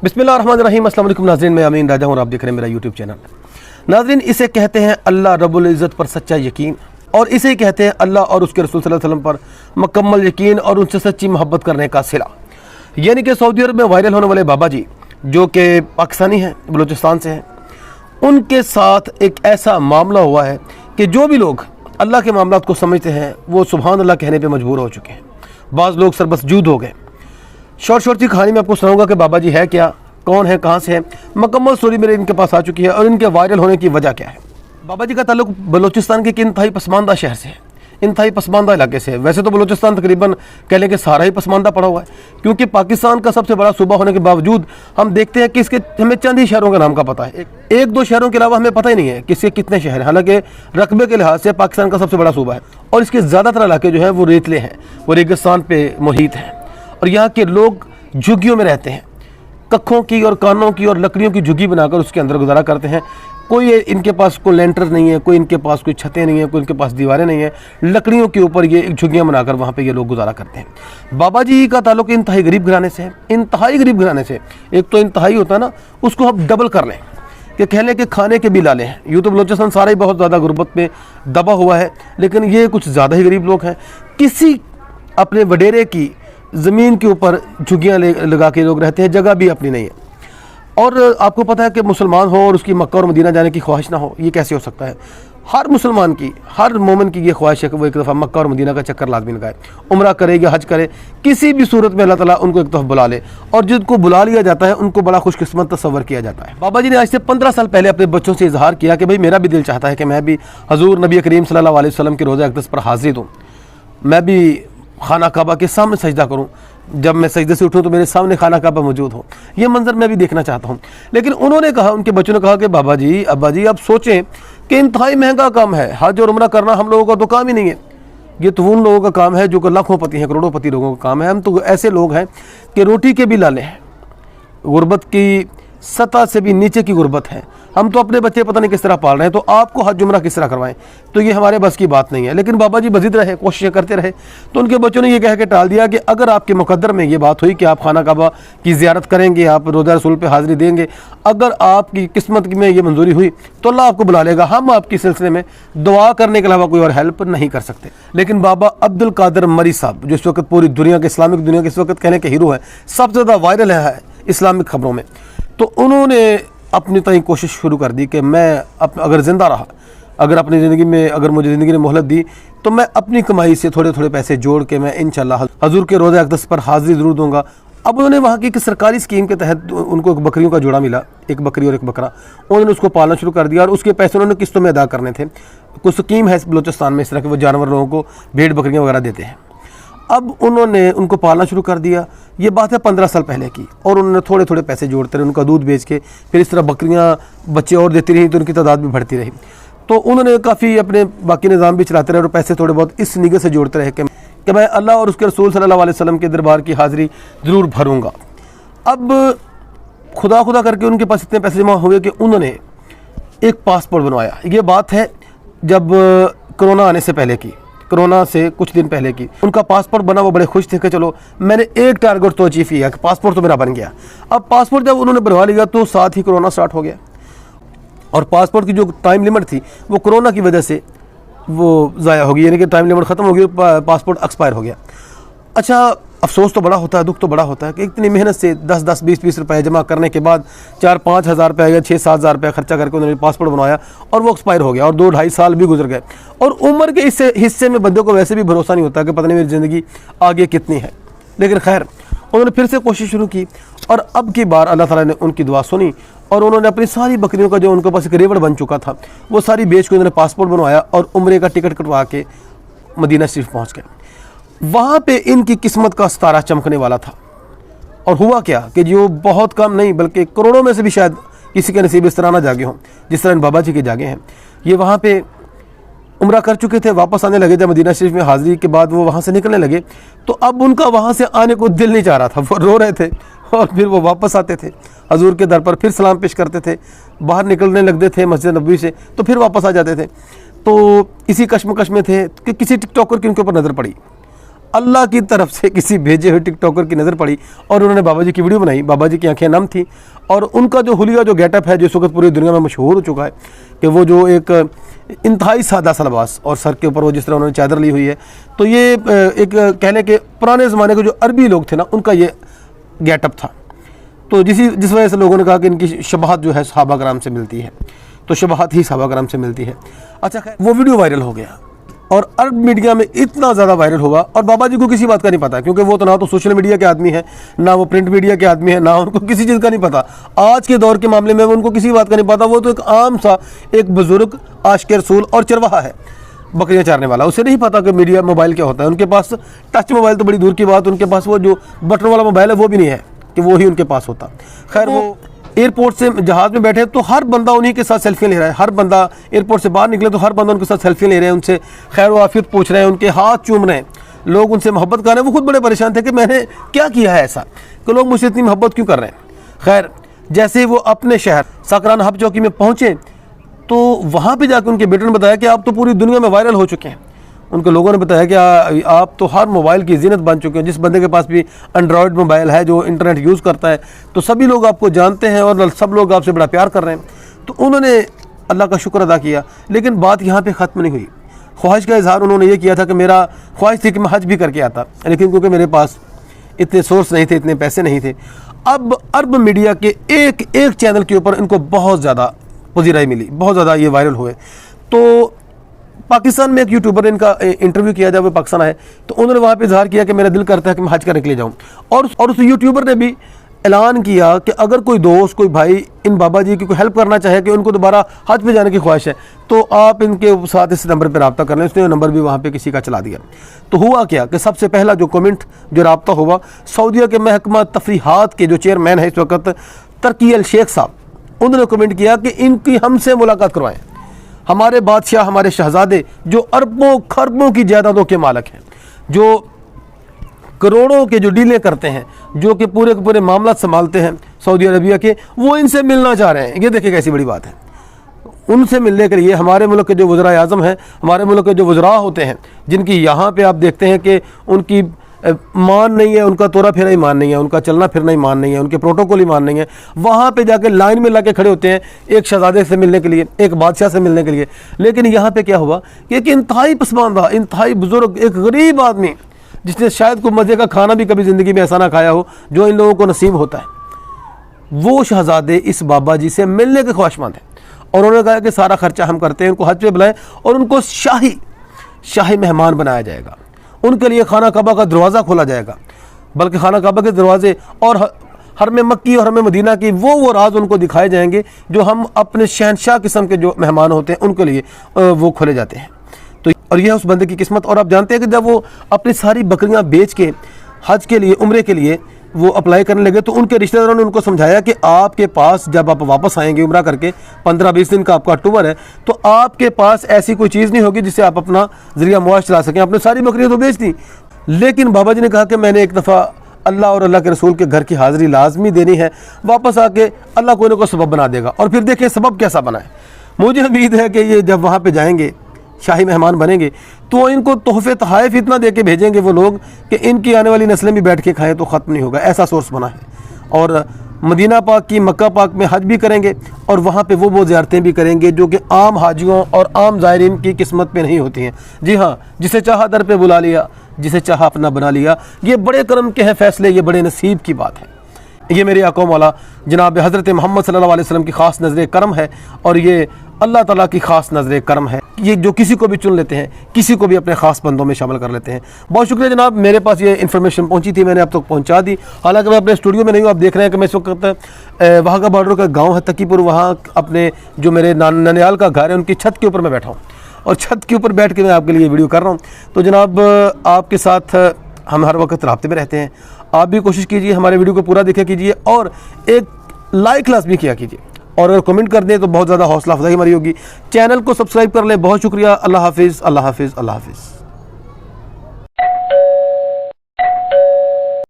बिस्मिल्लाहिर्रहमानिर्रहीम। अस्सलाम वालेकुम नाज़रीन, मैं अमीन राजा हूँ और आप देख रहे हैं मेरा यूट्यूब चैनल। नाज़रीन, इसे कहते हैं अल्लाह रब्बुल इज़्ज़त पर सच्चा यकीन, और इसे ही कहते हैं अल्लाह और उसके रसूल सल्लल्लाहु अलैहि वसल्लम पर मुकम्मल यकीन और उनसे सच्ची मोहब्बत करने का सिला। यानी कि सऊदी अरब में वायरल होने वाले बाबा जी, जो कि पाकिस्तानी हैं, बलूचिस्तान से हैं, उनके साथ एक ऐसा मामला हुआ है कि जो भी लोग अल्लाह के मामलात को समझते हैं वो सुभान अल्लाह कहने पर मजबूर हो चुके हैं। बाज़ लोग सरबसजूद हो गए। शॉर्ट सी कहानी मैं आपको सुनाऊंगा कि बाबा जी है क्या, कौन है, कहाँ से है। मुकम्मल स्टोरी मेरे इनके पास आ चुकी है और इनके वायरल होने की वजह क्या है। बाबा जी का ताल्लुक बलूचिस्तान के एक इंतहाई पसमानदा शहर से है, इंतहाई पसमानदा इलाके से है। वैसे तो बलूचिस्तान तकरीबन कह लें कि सारा ही पसमानदा पड़ा हुआ है, क्योंकि पाकिस्तान का सबसे बड़ा सूबा होने के बावजूद हम देखते हैं कि इसके हमें चंद ही शहरों का नाम का पता है। एक दो शहरों के अलावा हमें पता ही नहीं है कि इसके कितने शहर हैं। हालांकि रकबे के लिहाज से पाकिस्तान का सबसे बड़ा सूबा है और इसके ज़्यादातर इलाके जो है वो रेतले हैं, वो रेगिस्तान पे मुहित हैं। और यहाँ के लोग झुग्गियों में रहते हैं, कखों की और कानों की और लकड़ियों की झुग्गी बनाकर उसके अंदर गुजारा करते हैं। कोई इनके पास कोई लेंटर नहीं है, कोई इनके पास कोई छतें नहीं है, कोई इनके पास दीवारें नहीं है। लकड़ियों के ऊपर ये एक झुग्गियाँ बनाकर वहाँ पे ये लोग गुजारा करते हैं। बाबा जी का ताल्लुक इंतहाई गरीब घराने से है, इंतहाई गरीब घराने से। एक तो इंतहाई होता है ना, उसको हम डबल कर लें कि कह लें कि खाने के भी लाले हैं। यूँ तो बलूचिस्तान सारा ही बहुत ज़्यादा गुर्बत में दबा हुआ है, लेकिन ये कुछ ज़्यादा ही गरीब लोग हैं। किसी अपने वडेरे की ज़मीन के ऊपर झुग्गियाँ लगा के लोग रहते हैं, जगह भी अपनी नहीं है। और आपको पता है कि मुसलमान हो और उसकी मक्का और मदीना जाने की ख्वाहिश ना हो, ये कैसे हो सकता है। हर मुसलमान की, हर मोमिन की ये ख्वाहिश है कि वो एक दफ़ा मक्का और मदीना का चक्कर लाजमी लगाए, उम्रा करे या हज करे। किसी भी सूरत में अल्लाह ताला उनको एक दफ़ा बुला ले, और जिनको बुला लिया जाता है उनको बड़ा खुशकिस्मत तस्वर किया जाता है। बाबा जी ने आज से 15 साल पहले अपने बच्चों से इजहार किया कि भाई मेरा भी दिल चाहता है कि मैं भी हजूर नबी करीम सल्लल्लाहु अलैहि वसल्लम के रोज़ा अक़दस पर हाज़िर दूँ, मैं भी खाना काबा के सामने सजदा करूं। जब मैं सजदे से उठूं तो मेरे सामने खाना काबा मौजूद हो, ये मंजर मैं भी देखना चाहता हूं। लेकिन उन्होंने कहा, उनके बच्चों ने कहा कि बाबा जी, अब्बा जी, आप सोचें कि इंतहाई महंगा काम है, हज और उम्रा करना हम लोगों का तो काम ही नहीं है। ये तो उन लोगों का काम है जो कि लाखोंपति हैं, करोड़ोंपति लोगों का काम है। हम तो ऐसे लोग हैं कि रोटी के भी लाले हैं, गुर्बत की सतह से भी नीचे की गुर्बत है। हम तो अपने बच्चे पता नहीं किस तरह पाल रहे हैं, तो आपको हज उम्रा किस तरह करवाएं, तो ये हमारे बस की बात नहीं है। लेकिन बाबा जी बजिद रहे, कोशिशें करते रहे। तो उनके बच्चों ने ये कह के टाल दिया कि अगर आपके मुकद्दर में ये बात हुई कि आप खाना काबा की ज़ियारत करेंगे, आप रोज़ा रसूल पे हाज़िरी देंगे, अगर आपकी किस्मत में ये मंजूरी हुई तो अल्लाह आपको बुला लेगा। हम आपकी सिलसिले में दुआ करने के अलावा कोई और हेल्प नहीं कर सकते। लेकिन बाबा अब्दुल कादिर मरी साहब, जो इस वक्त पूरी दुनिया के, इस्लामिक दुनिया के इस वक्त कहने के हीरो हैं, सबसे ज़्यादा वायरल है इस्लामिक खबरों में, तो उन्होंने अपनी तय कोशिश शुरू कर दी कि मैं अगर ज़िंदा रहा, अगर अपनी ज़िंदगी में, अगर मुझे ज़िंदगी ने मोहलत दी, तो मैं अपनी कमाई से थोड़े थोड़े पैसे जोड़ के मैं इंशाल्लाह हजूर के रोज़ा अक़दस पर हाज़िरी ज़रूर दूंगा। अब उन्होंने वहाँ की एक सरकारी स्कीम के तहत उनको एक बकरियों का जोड़ा मिला, एक बकरी और एक बकरा। उन्होंने उसको पालना शुरू कर दिया और उसके पैसे उन्होंने किस्तों में अदा करने थे। कुछ स्कीम है बलूचिस्तान में इस तरह के, वो जानवर लोगों को भेड़ बकरियाँ वगैरह देते हैं। अब उन्होंने उनको पालना शुरू कर दिया। ये बात है 15 साल पहले की, और उन्होंने थोड़े थोड़े पैसे जोड़ते रहे, उनका दूध बेच के, फिर इस तरह बकरियां बच्चे और देती रही तो उनकी तादाद भी बढ़ती रही। तो उन्होंने काफ़ी अपने बाकी निज़ाम भी चलाते रहे और पैसे थोड़े बहुत इस निगाह से जोड़ते रहे कि मैं अल्लाह और उसके रसूल सल्लल्लाहु अलैहि वसल्लम के दरबार की हाज़िरी ज़रूर भरूँगा। अब खुदा खुदा करके उनके पास इतने पैसे जमा हुए कि उन्होंने एक पासपोर्ट बनवाया। ये बात है जब कोरोना आने से पहले की, कोरोना से कुछ दिन पहले की। उनका पासपोर्ट बना, वो बड़े खुश थे कि चलो मैंने एक टारगेट तो अचीव किया, कि पासपोर्ट तो मेरा बन गया। अब पासपोर्ट जब उन्होंने बनवा लिया तो साथ ही कोरोना स्टार्ट हो गया, और पासपोर्ट की जो टाइम लिमिट थी वो कोरोना की वजह से वो ज़ाया हो गई, यानी कि टाइम लिमिट ख़त्म हो गई, पासपोर्ट एक्सपायर हो गया। अच्छा, अफसोस तो बड़ा होता है, दुख तो बड़ा होता है कि इतनी मेहनत से 10-10, 20-20 रुपए जमा करने के बाद 4-5 हज़ार रुपये या 6-7 हज़ार रुपये खर्चा करके उन्होंने पासपोर्ट बनवाया और वो एक्सपायर हो गया, और 2-2.5 साल भी गुजर गए। और उम्र के इस हिस्से में बंदे को वैसे भी भरोसा नहीं होता कि पता नहीं मेरी ज़िंदगी आगे कितनी है। लेकिन खैर, उन्होंने फिर से कोशिश शुरू की, और अब की बार अल्लाह ताला ने उनकी दुआ सुनी और उन्होंने अपनी सारी बकरियों का, जो उनके पास एक रेवड़ बन चुका था, वो सारी बेच के उन्होंने पासपोर्ट बनवाया और उम्रे का टिकट कटवा के मदीना शरीफ पहुँच गए। वहाँ पे इनकी किस्मत का सितारा चमकने वाला था, और हुआ क्या कि जो बहुत कम नहीं बल्कि करोड़ों में से भी शायद किसी के नसीब इस तरह ना जागे हों जिस तरह इन बाबा जी के जागे हैं। ये वहाँ पे उम्रा कर चुके थे, वापस आने लगे। जब मदीना शरीफ में हाज़िरी के बाद वो वहाँ से निकलने लगे तो अब उनका वहाँ से आने को दिल नहीं चाह रहा था, वो रो रहे थे। और फिर वो वापस आते थे हजूर के दर पर, फिर सलाम पेश करते थे, बाहर निकलने लगते थे मस्जिद नबवी से, तो फिर वापस आ जाते थे। तो इसी कश्मकश में थे कि किसी टिकटॉकर की उनके ऊपर नज़र पड़ी। अल्लाह की तरफ से किसी भेजे हुए टिकटॉकर की नज़र पड़ी और उन्होंने बाबा जी की वीडियो बनाई। बाबा जी की आंखें नम थी और उनका जो हुलिया जो गेटअप है, जो इस वक्त पूरी दुनिया में मशहूर हो चुका है, कि वो जो एक इंतहाई सादा सा लिबास और सर के ऊपर वो जिस तरह उन्होंने चादर ली हुई है, तो ये एक कहने के पुराने ज़माने के जो अरबी लोग थे ना, उनका ये गेटअप था। तो जिस वजह से लोगों ने कहा कि इनकी शबाहत जो है सहाबा कराम से मिलती है, तो शबाहत ही सहाबा कराम से मिलती है। अच्छा खैर, वो वीडियो वायरल हो गया और अरब मीडिया में इतना ज़्यादा वायरल हुआ और बाबा जी को किसी बात का नहीं पता, क्योंकि वो तो ना तो सोशल मीडिया के आदमी है, ना वो प्रिंट मीडिया के आदमी है, ना उनको किसी चीज़ का नहीं पता। आज के दौर के मामले में उनको किसी बात का नहीं पता। वो तो एक आम सा एक बुज़ुर्ग आशिक़ रसूल और चरवाहा है, बकरियाँ चारने वाला। उसे नहीं पता कि मीडिया मोबाइल क्या होता है। उनके पास टच मोबाइल तो बड़ी दूर की बात, उनके पास वो जो बटन वाला मोबाइल है वो भी नहीं है कि वो ही उनके पास होता। खैर, वो एयरपोर्ट से जहाज़ में बैठे तो हर बंदा उन्हीं के साथ सेल्फी ले रहा है। हर बंदा एयरपोर्ट से बाहर निकले तो हर बंदा उनके साथ सेल्फी ले रहे हैं, उनसे खैर व आफियत पूछ रहे हैं, उनके हाथ चूम रहे हैं, लोग उनसे मोहब्बत कर रहे हैं। वो खुद बड़े परेशान थे कि मैंने क्या किया है ऐसा कि लोग मुझसे इतनी मोहब्बत क्यों कर रहे हैं। खैर, जैसे ही वो अपने शहर सकरान हब चौकी में पहुँचे तो वहाँ पर जाकर उनके बेटे ने बताया कि आप तो पूरी दुनिया में वायरल हो चुके हैं। उनके लोगों ने बताया कि आप तो हर मोबाइल की ज़ीनत बन चुके हैं। जिस बंदे के पास भी एंड्रॉयड मोबाइल है, जो इंटरनेट यूज़ करता है, तो सभी लोग आपको जानते हैं और सब लोग आपसे बड़ा प्यार कर रहे हैं। तो उन्होंने अल्लाह का शुक्र अदा किया, लेकिन बात यहाँ पे ख़त्म नहीं हुई। ख्वाहिश का इजहार उन्होंने ये किया था कि मेरा ख्वाहिश थी कि मैं हज भी करके आता, लेकिन क्योंकि मेरे पास इतने सोर्स नहीं थे, इतने पैसे नहीं थे। अब अरब मीडिया के एक चैनल के ऊपर इनको बहुत ज़्यादा पजीराई मिली, बहुत ज़्यादा ये वायरल हुए। तो पाकिस्तान में एक यूट्यूबर ने इनका इंटरव्यू किया, जब वो पाकिस्तान आए तो उन्होंने वहाँ पे इजहार किया कि मेरा दिल करता है कि मैं हज करने के लिए जाऊँ। और उस यूट्यूबर ने भी ऐलान किया कि अगर कोई दोस्त, कोई भाई इन बाबा जी की कोई हेल्प करना चाहे कि उनको दोबारा हज पे जाने की ख्वाहिश है, तो आप इनके साथ इस नंबर पर रब्ता कर लें। उसने नंबर भी वहाँ पर किसी का चला दिया। तो हुआ क्या कि सबसे पहला जो कमेंट, जो रब्ता हुआ, सऊदीया के महकमा तफरीहात के जो चेयरमैन है इस वक्त, तरकी अल शेख साहब, उन्होंने कमेंट किया कि इनकी हमसे मुलाकात करवाएं। हमारे बादशाह, हमारे शहजादे जो अरबों खरबों की जायदादों के मालिक हैं, जो करोड़ों के जो डीलें करते हैं, जो कि पूरे के पूरे मामला संभालते हैं सऊदी अरबिया के, वो इनसे मिलना चाह रहे हैं। ये देखिए कैसी बड़ी बात है। उनसे मिलने के लिए हमारे मुल्क के जो वज़रा आज़म हैं, हमारे मुल्क के जो वज़रा होते हैं, जिनकी यहाँ पे आप देखते हैं कि उनकी मान नहीं है, उनका तोरा फेरा ईमान नहीं है, उनका चलना फिरना ईमान नहीं है, उनके प्रोटोकॉल ईमान नहीं है, वहाँ पे जाके लाइन में लाके खड़े होते हैं एक शहजादे से मिलने के लिए, एक बादशाह से मिलने के लिए। लेकिन यहाँ पे क्या हुआ कि एक इंतहाई पसमानदा, इंतहाई बुजुर्ग, एक गरीब आदमी, जिसने शायद कोई मज़े का खाना भी कभी ज़िंदगी में ऐसा ना खाया हो जो इन लोगों को नसीब होता है, वो शहजादे इस बाबा जी से मिलने के ख्वाहिशमंद हैं। और उन्होंने कहा कि सारा खर्चा हम करते हैं, उनको हज पे बुलाएं और उनको शाही मेहमान बनाया जाएगा। उनके लिए खाना काबा का दरवाज़ा खोला जाएगा, बल्कि खाना काबा के दरवाजे और हरम मक्की और हरम मदीना की वो राज उनको दिखाए जाएंगे जो हम अपने शहनशाह किस्म के जो मेहमान होते हैं उनके लिए वो खोले जाते हैं। तो और यह उस बंदे की किस्मत। और आप जानते हैं कि जब वो अपनी सारी बकरियां बेच के हज के लिए, उम्रे के लिए वो अप्लाई करने लगे, तो उनके रिश्तेदारों ने उनको समझाया कि आपके पास जब आप वापस आएंगे उम्रा करके, 15-20 दिन का आपका टूर है, तो आपके पास ऐसी कोई चीज़ नहीं होगी जिससे आप अपना ज़रिया मुआश चला सकें। आपने सारी बकरियां तो बेच दी, लेकिन बाबा जी ने कहा कि मैंने एक दफ़ा अल्लाह और अल्लाह के रसूल के घर की हाज़िरी लाजमी देनी है, वापस आके अल्लाह कोई ना कोई सबब बना देगा। और फिर देखें सबब कैसा बना है। मुझे उम्मीद है कि ये जब वहाँ पर जाएंगे, शाही मेहमान बनेंगे, तो इनको तोहफे तहाइफ इतना दे के भेजेंगे वो लोग कि इनकी आने वाली नस्लें भी बैठ के खाएं तो ख़त्म नहीं होगा, ऐसा सोर्स बना है। और मदीना पाक की, मक्का पाक में हज भी करेंगे और वहाँ पे वो ज़ियारतें भी करेंगे जो कि आम हाजियों और आम ज़ायरीन की किस्मत पे नहीं होती हैं। जी हाँ, जिसे चाहा दर पे बुला लिया, जिसे चाहा अपना बना लिया। ये बड़े करम के हैं फ़ैसले, ये बड़े नसीब की बात है। ये मेरे आका मौला जनाब हज़रत मोहम्मद सल्लल्लाहु अलैहि वसल्लम की ख़ास नज़र करम है और ये अल्लाह ताला की ख़ास नज़र करम है। ये जो किसी को भी चुन लेते हैं, किसी को भी अपने ख़ास बंदों में शामिल कर लेते हैं। बहुत शुक्रिया जनाब, मेरे पास ये इन्फॉर्मेशन पहुंची थी, मैंने अब तक पहुंचा दी। हालांकि मैं अपने स्टूडियो में नहीं हूँ, आप देख रहे हैं कि मैं इस वक्त वहाँ का बॉर्डर का गाँव है तकीपुर, वहाँ अपने जो मेरे ननियाल का घर है उनकी छत के ऊपर मैं बैठा हूँ और छत के ऊपर बैठ के मैं आपके लिए वीडियो कर रहा हूँ। तो जनाब आपके साथ हम हर वक्त राब्ते में रहते हैं। आप भी कोशिश कीजिए, हमारे वीडियो को पूरा देखा कीजिए और एक लाइक लाज़मी किया कीजिए, और अगर कमेंट कर दें तो बहुत ज़्यादा हौसला अफजाई हमारी होगी। चैनल को सब्सक्राइब कर लें। बहुत शुक्रिया। अल्लाह हाफिज़, अल्लाह हाफिज़, अल्लाह हाफिज़।